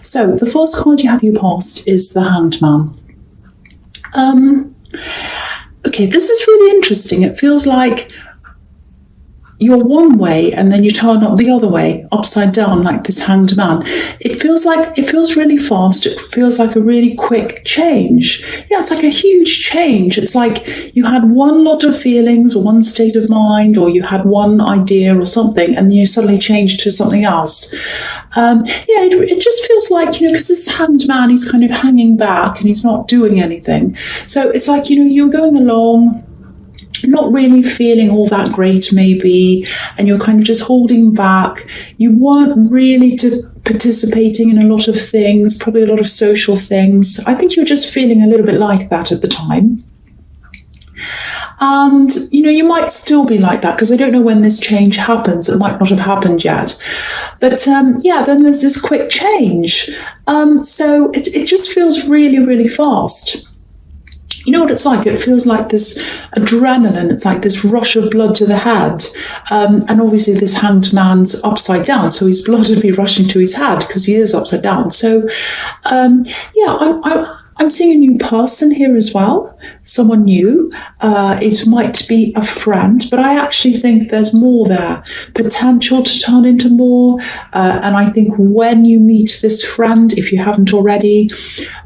So the first card you have your past is the Hanged Man. Okay, this is really interesting. It feels like you're one way and then you turn up the other way, upside down, like this Hanged Man. It feels really fast. It feels like a really quick change. Yeah, it's like a huge change. It's like you had one lot of feelings or one state of mind, or you had one idea or something, and then you suddenly changed to something else. It just feels like, because this Hanged Man, he's kind of hanging back and he's not doing anything. So it's like, you're going along, not really feeling all that great maybe, and you're kind of just holding back. You weren't really participating in a lot of things, probably a lot of social things. I think you're just feeling a little bit like that at the time. And, you might still be like that, because I don't know when this change happens. It might not have happened yet. But, then there's this quick change. So it just feels really, really fast. You know what it's like? It feels like this adrenaline. It's like this rush of blood to the head. And obviously this Hanged Man's upside down, so his blood would be rushing to his head because he is upside down. So, I'm seeing a new person here as well, someone new. It might be a friend, but I actually think there's more there, potential to turn into more. And I think when you meet this friend, if you haven't already,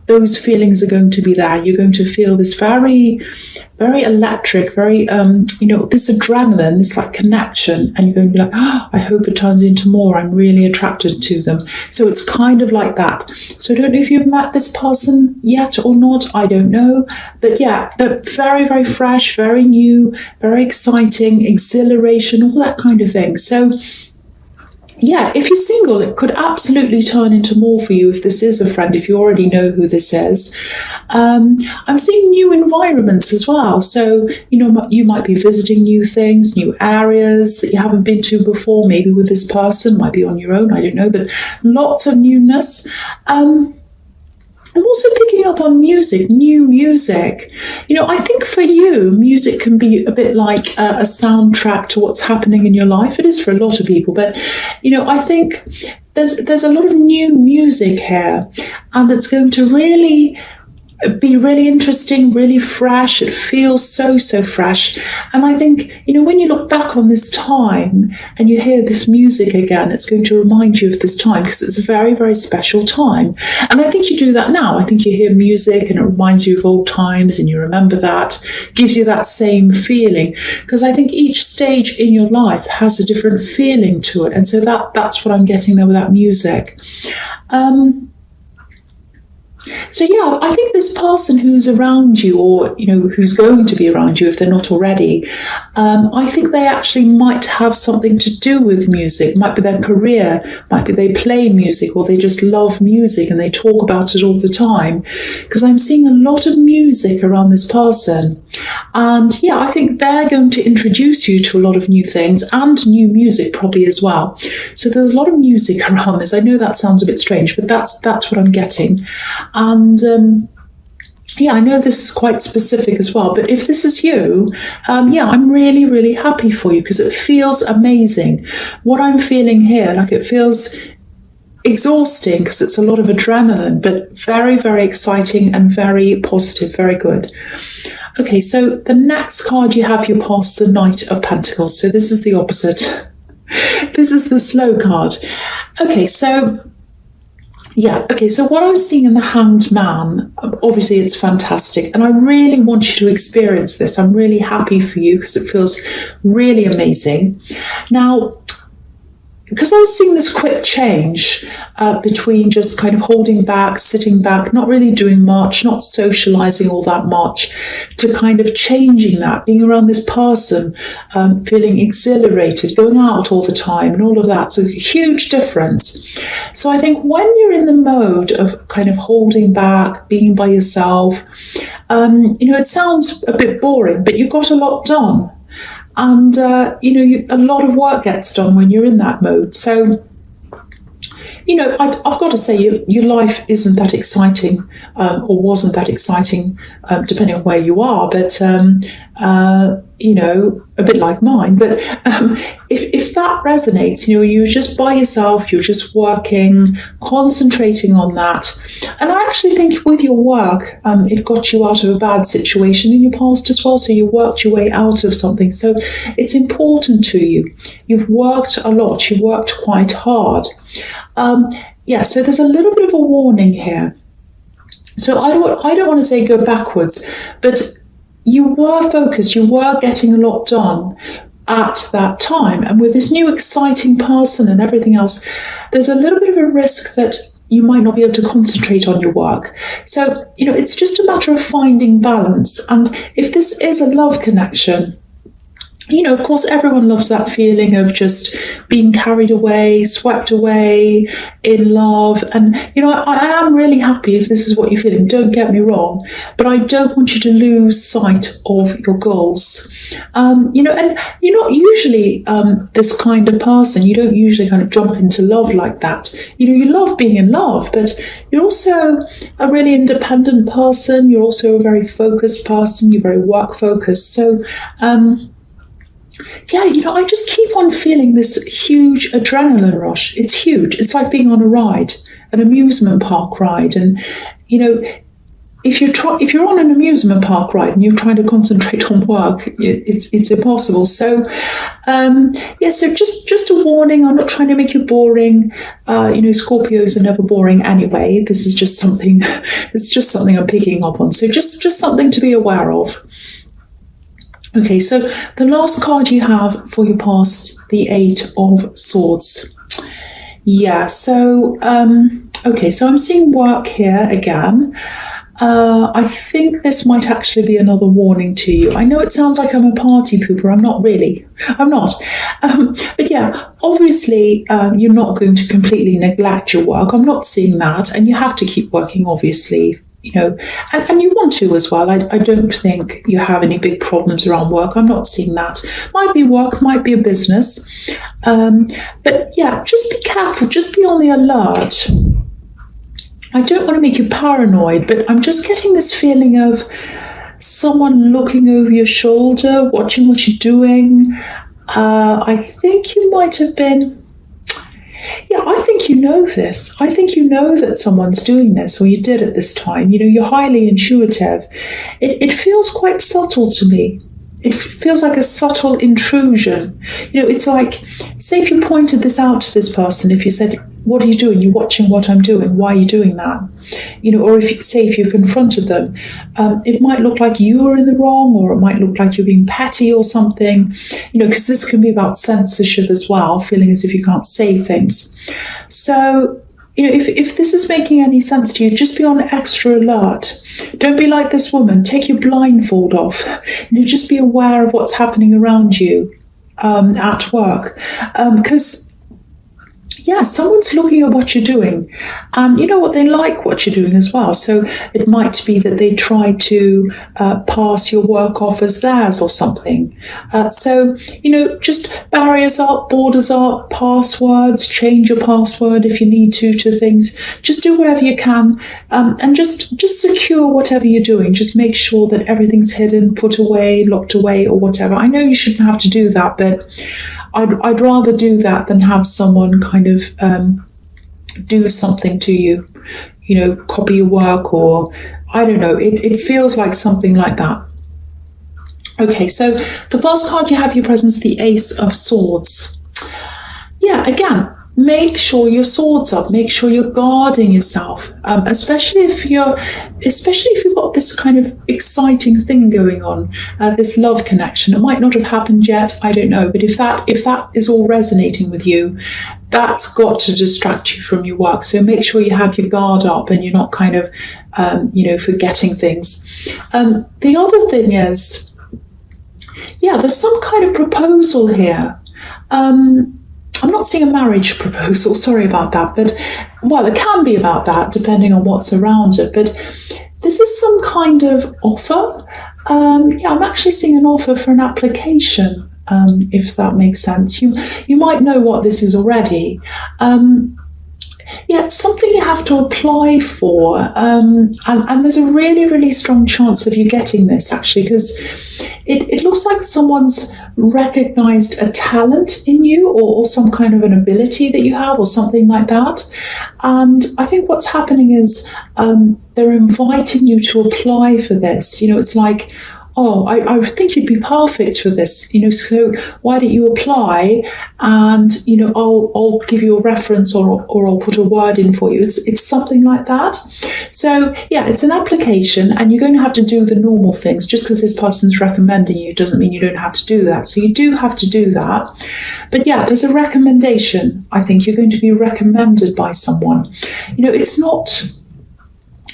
those feelings are going to be there. You're going to feel this very, very electric, very, this adrenaline, this like connection, and you're going to be like, oh, I hope it turns into more. I'm really attracted to them. So it's kind of like that. So I don't know if you've met this person yet or not. I don't know. But yeah, they're very, very fresh, very new, very exciting, exhilaration, all that kind of thing. So yeah, if you're single, it could absolutely turn into more for you if this is a friend, if you already know who this is. I'm seeing new environments as well. So, you might be visiting new things, new areas that you haven't been to before, maybe with this person, might be on your own, I don't know, but lots of newness. I'm also picking up on music, new music. I think for you, music can be a bit like a soundtrack to what's happening in your life. It is for a lot of people, but, I think there's a lot of new music here, and it's going to really be really interesting, really fresh. It feels so fresh. And I think, when you look back on this time and you hear this music again, it's going to remind you of this time, because it's a very, very special time. And I think you do that now. I think you hear music and it reminds you of old times and you remember that, gives you that same feeling, because I think each stage in your life has a different feeling to it. And so that's what I'm getting there with that music. So yeah, I think this person who's around you, or who's going to be around you if they're not already, I think they actually might have something to do with music. Might be their career, might be they play music, or they just love music and they talk about it all the time. Because I'm seeing a lot of music around this person, and yeah, I think they're going to introduce you to a lot of new things and new music probably as well. So there's a lot of music around this. I know that sounds a bit strange, but that's what I'm getting. And I know this is quite specific as well, but if this is you, I'm really, really happy for you, because it feels amazing. What I'm feeling here, like, it feels exhausting because it's a lot of adrenaline, but very, very exciting and very positive, very good. Okay, so the next card you have, your past, the Knight of Pentacles. So this is the opposite. This is the slow card. Okay, so what I was seeing in the Hanged Man, obviously it's fantastic, and I really want you to experience this. I'm really happy for you because it feels really amazing. Now, because I was seeing this quick change between just kind of holding back, sitting back, not really doing much, not socializing all that much, to kind of changing that, being around this person, feeling exhilarated, going out all the time and all of that. So a huge difference. So I think when you're in the mode of kind of holding back, being by yourself, it sounds a bit boring, but you got a lot done. And, a lot of work gets done when you're in that mode. So, I've got to say, your life isn't that exciting, or wasn't that exciting, depending on where you are. But, a bit like mine, but if that resonates, you're just by yourself, you're just working, concentrating on that. And I actually think with your work, it got you out of a bad situation in your past as well. So you worked your way out of something. So it's important to you. You've worked a lot. You worked quite hard. So there's a little bit of a warning here. So I don't want to say go backwards, but you were focused, you were getting a lot done at that time. And with this new exciting person and everything else, there's a little bit of a risk that you might not be able to concentrate on your work. So, it's just a matter of finding balance. And if this is a love connection, of course, everyone loves that feeling of just being carried away, swept away in love. And, I am really happy if this is what you're feeling. Don't get me wrong, but I don't want you to lose sight of your goals. And you're not usually this kind of person. You don't usually kind of jump into love like that. You love being in love, but you're also a really independent person. You're also a very focused person. You're very work focused. So, I just keep on feeling this huge adrenaline rush. It's huge. It's like being on a ride, an amusement park ride. And, if you're on an amusement park ride and you're trying to concentrate on work, it's impossible. So, so just a warning. I'm not trying to make you boring. Scorpios are never boring anyway. This is just something. It's just something I'm picking up on. So just something to be aware of. Okay, so the last card you have for your past, the Eight of Swords. Yeah, so, so I'm seeing work here again. I think this might actually be another warning to you. I know it sounds like I'm a party pooper. I'm not really. I'm not. But yeah, obviously, you're not going to completely neglect your work. I'm not seeing that. And you have to keep working, obviously. And you want to as well. I don't think you have any big problems around work. I'm not seeing that. Might be work, might be a business. But yeah, just be careful. Just be on the alert. I don't want to make you paranoid, but I'm just getting this feeling of someone looking over your shoulder, watching what you're doing. I think you might have been... Yeah, I think you know this. I think you know that someone's doing this, or you did at this time. You're highly intuitive. It feels quite subtle to me. It feels like a subtle intrusion. It's like, say if you pointed this out to this person, if you said, what are you doing? You're watching what I'm doing. Why are you doing that? Or if you confronted them, it might look like you're in the wrong, or it might look like you're being petty or something, because this can be about censorship as well, feeling as if you can't say things. So, if this is making any sense to you, just be on extra alert. Don't be like this woman. Take your blindfold off. Just be aware of what's happening around you at work. Because someone's looking at what you're doing, and they like what you're doing as well. So it might be that they try to pass your work off as theirs or something. So just barriers up, borders up, passwords. Change your password if you need to things. Just do whatever you can, and just secure whatever you're doing. Just make sure that everything's hidden, put away, locked away, or whatever. I know you shouldn't have to do that, but I'd rather do that than have someone kind of do something to you, copy your work, or I don't know. It feels like something like that. Okay, so the first card you have your presence, the Ace of Swords. Yeah, again, make sure your sword's up. Make sure you're guarding yourself, especially if you've got this kind of exciting thing going on, this love connection. It might not have happened yet, I don't know, but if that is all resonating with you, that's got to distract you from your work. So make sure you have your guard up and you're not kind of, forgetting things. The other thing is, there's some kind of proposal here. I'm not seeing a marriage proposal, sorry about that, but, it can be about that depending on what's around it, but this is some kind of offer. I'm actually seeing an offer for an application, if that makes sense. You might know what this is already. Yeah, it's something you have to apply for. And there's a really, really strong chance of you getting this, actually, because it looks like someone's recognized a talent in you, or some kind of an ability that you have, or something like that. And I think what's happening is they're inviting you to apply for this. It's like, oh, I think you'd be perfect for this, so why don't you apply, and, I'll give you a reference, or I'll put a word in for you. It's something like that. So, yeah, it's an application, and you're going to have to do the normal things. Just because this person's recommending you doesn't mean you don't have to do that. So you do have to do that. But yeah, there's a recommendation. I think you're going to be recommended by someone.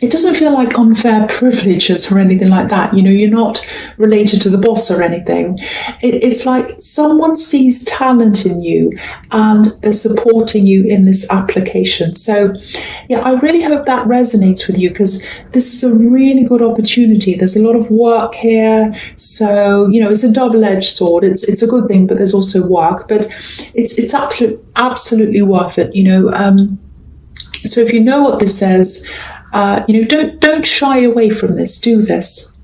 It doesn't feel like unfair privileges or anything like that. You're not related to the boss or anything. It's like someone sees talent in you and they're supporting you in this application. So, yeah, I really hope that resonates with you, because this is a really good opportunity. There's a lot of work here. So, it's a double-edged sword. It's a good thing, but there's also work. But it's absolutely worth it, So if you know what this says, don't shy away from this. Do this.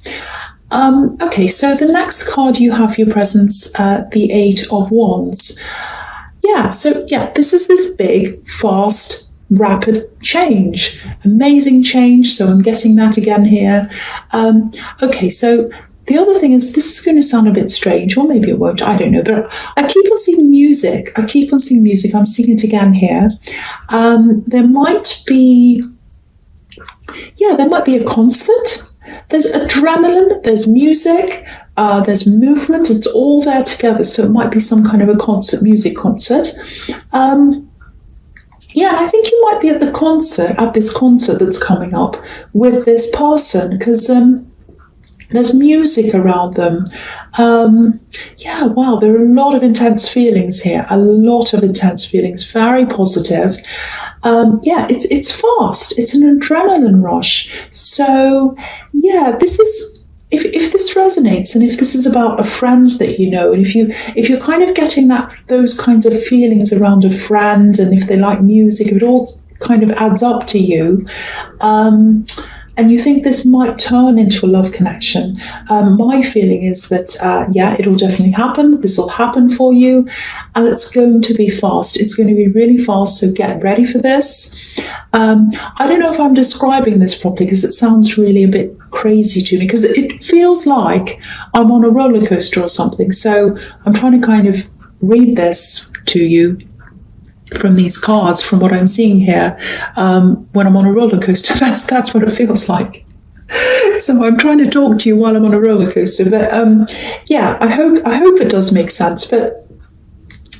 Okay, so the next card you have for your presence, the Eight of Wands. Yeah, so yeah, this is this big, fast, rapid change. Amazing change. So I'm getting that again here. Okay, so the other thing is, this is going to sound a bit strange, or maybe it won't, I don't know, but I keep on seeing music. I'm seeing it again here. There might be a concert. There's adrenaline, there's music, there's movement. It's all there together. So it might be some kind of a music concert. I think you might be at this concert that's coming up with this person, because there's music around them. Wow, there are a lot of intense feelings here. Very positive. It's fast. It's an adrenaline rush. So, yeah, this is, if this resonates, and if this is about a friend that you know, and if you're kind of getting those kinds of feelings around a friend, and if they like music, if it all kind of adds up to you, and you think this might turn into a love connection, my feeling is that, it'll definitely happen. This will happen for you, and it's going to be fast. It's going to be really fast, so get ready for this. I don't know if I'm describing this properly, because it sounds really a bit crazy to me, because it feels like I'm on a roller coaster or something. So I'm trying to kind of read this to you from these cards, from what I'm seeing here, when I'm on a roller coaster. That's what it feels like. So I'm trying to talk to you while I'm on a roller coaster. But I hope it does make sense. But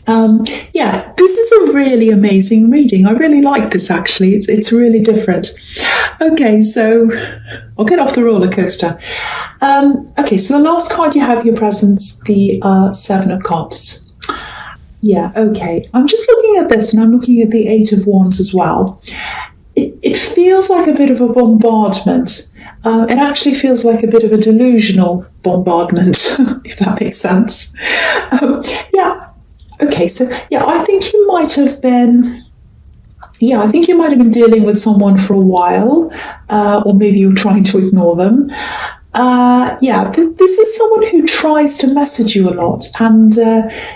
this is a really amazing reading. I really like this, actually. It's really different. Okay, so I'll get off the roller coaster. Okay, so the last card you have in your presence, the Seven of Cups. Yeah, okay. I'm just looking at this, and I'm looking at the Eight of Wands as well. It feels like a bit of a bombardment. It actually feels like a bit of a delusional bombardment, if that makes sense. Okay, so I think you might have been dealing with someone for a while, or maybe you're trying to ignore them. This is someone who tries to message you a lot, and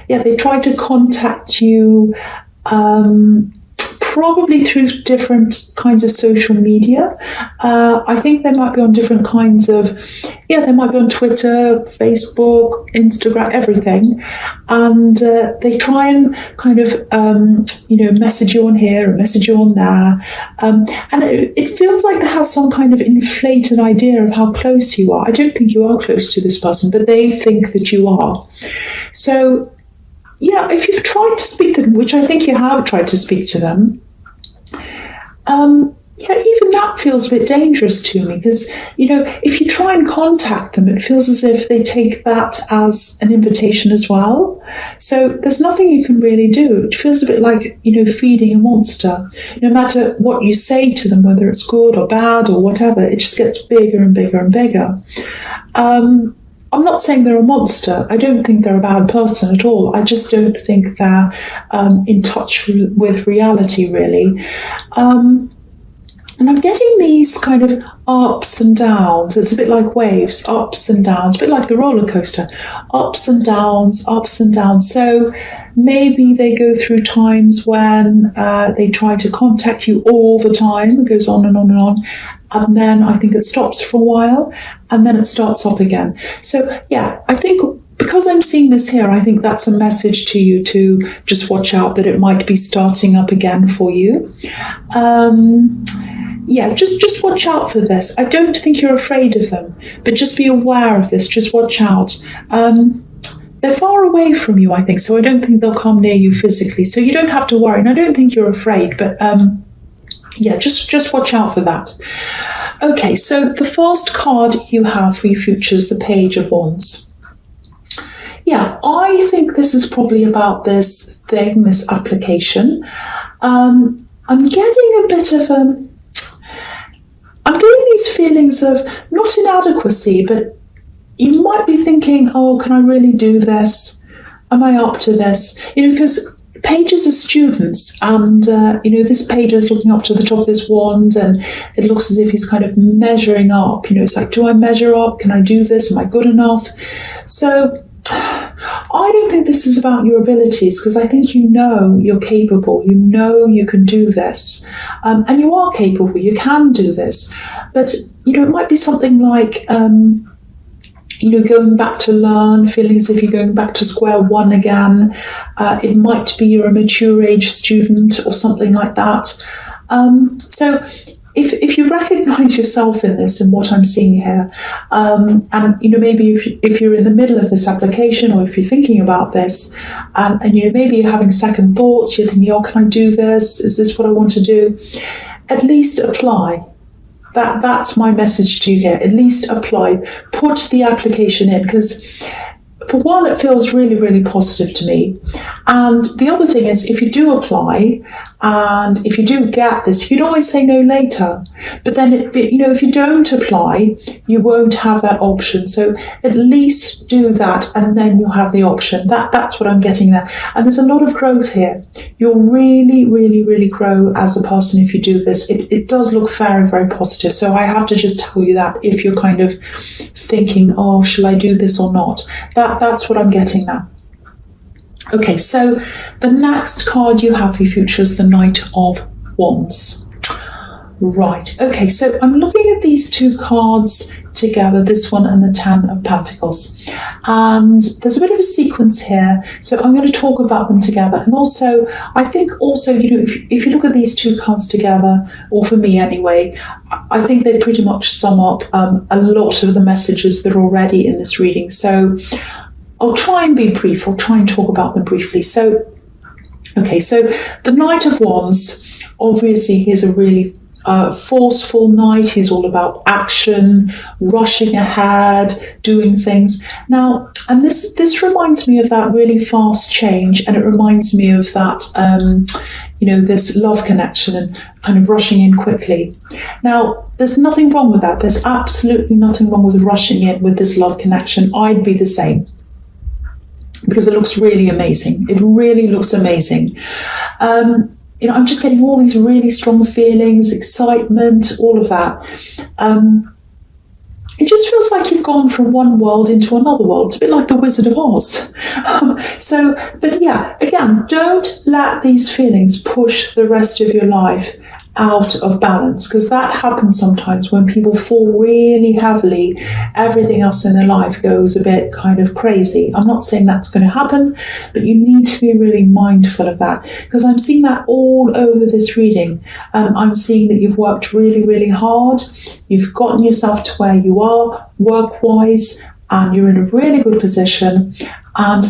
they try to contact you, probably through different kinds of social media. I think they might be on different kinds of, they might be on Twitter, Facebook, Instagram, everything. And they try and kind of, message you on here and message you on there. And it feels like they have some kind of inflated idea of how close you are. I don't think you are close to this person, but they think that you are. So, if you've tried to speak to them, which I think you have tried to speak to them, even that feels a bit dangerous to me, because, if you try and contact them, it feels as if they take that as an invitation as well. So there's nothing you can really do. It feels a bit like, feeding a monster. No matter what you say to them, whether it's good or bad or whatever, it just gets bigger and bigger and bigger. I'm not saying they're a monster. I don't think they're a bad person at all. I just don't think they're in touch with reality, really. And I'm getting these kind of ups and downs. It's a bit like waves, ups and downs, a bit like the roller coaster, ups and downs, ups and downs. So maybe they go through times when they try to contact you all the time. It goes on and on and on. And then I think it stops for a while and then it starts up again. So yeah, I think because I'm seeing this here, I think that's a message to you to just watch out that it might be starting up again for you. Yeah, just watch out for this. I don't think you're afraid of them, but just be aware of this. Just watch out. They're far away from you, I think, so I don't think they'll come near you physically. So you don't have to worry. And I don't think you're afraid, but yeah, just watch out for that. Okay, so the first card you have for your future is the Page of Wands. Yeah, I think this is probably about this thing, this application. I'm getting a bit of I'm getting these feelings of not inadequacy, but you might be thinking, oh, can I really do this? Am I up to this? Because pages are students, and this page is looking up to the top of this wand, and it looks as if he's kind of measuring up. It's like, do I measure up? Can I do this? Am I good enough? So I don't think this is about your abilities, because I think you're capable, you can do this, and you are capable, you can do this. But it might be something like going back to learn, feeling as if you're going back to square one again. It might be you're a mature age student or something like that. So if you recognise yourself in this, in what I'm seeing here, and maybe if you're in the middle of this application, or if you're thinking about this, and maybe you're having second thoughts, you're thinking, oh, can I do this? Is this what I want to do? At least apply. That's my message to you here. At least apply. Put the application in, because for one, it feels really, really positive to me. And the other thing is, if you do apply, and if you do get this, you can always say no later. But then, if you don't apply, you won't have that option. So at least do that, and then you'll have the option. That's what I'm getting there. And there's a lot of growth here. You'll really, really, really grow as a person if you do this. It does look very, very positive. So I have to just tell you that if you're kind of thinking, oh, shall I do this or not? That's what I'm getting now. Okay, so the next card you have for your future is the Knight of Wands. Right, okay, so I'm looking at these two cards together, this one and the Ten of Pentacles. And there's a bit of a sequence here, so I'm going to talk about them together. And also, I think also, if you look at these two cards together, or for me anyway, I think they pretty much sum up a lot of the messages that are already in this reading. So I'll try and be brief. I'll try and talk about them briefly. So the Knight of Wands, obviously he's a really forceful knight. He's all about action, rushing ahead, doing things. Now, and this reminds me of that really fast change, and it reminds me of that, this love connection and kind of rushing in quickly. Now, there's nothing wrong with that. There's absolutely nothing wrong with rushing in with this love connection. I'd be the same, because it looks really amazing. It really looks amazing. I'm just getting all these really strong feelings, excitement, all of that. It just feels like you've gone from one world into another world. It's a bit like the Wizard of Oz. But yeah, again, don't let these feelings push the rest of your life out of balance, because that happens sometimes when people fall really heavily. Everything else in their life goes a bit kind of crazy. I'm not saying that's going to happen, but you need to be really mindful of that, because I'm seeing that all over this reading. I'm seeing that you've worked really, really hard. You've gotten yourself to where you are work-wise, and you're in a really good position. And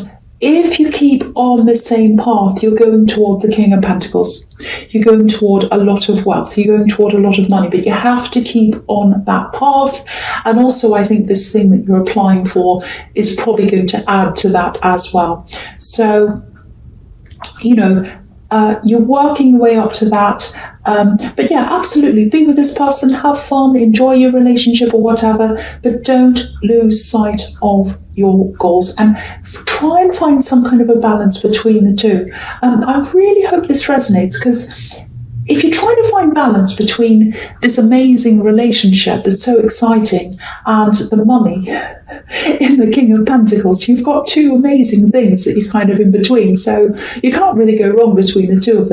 if you keep on the same path, you're going toward the King of Pentacles. You're going toward a lot of wealth. You're going toward a lot of money, but you have to keep on that path. And also, I think this thing that you're applying for is probably going to add to that as well. So, you're working your way up to that, But yeah, absolutely, be with this person, have fun, enjoy your relationship or whatever, but don't lose sight of your goals and try and find some kind of a balance between the two. I really hope this resonates, because if you're trying to find balance between this amazing relationship that's so exciting and the money in the King of Pentacles, you've got two amazing things that you're kind of in between. So you can't really go wrong between the two of them.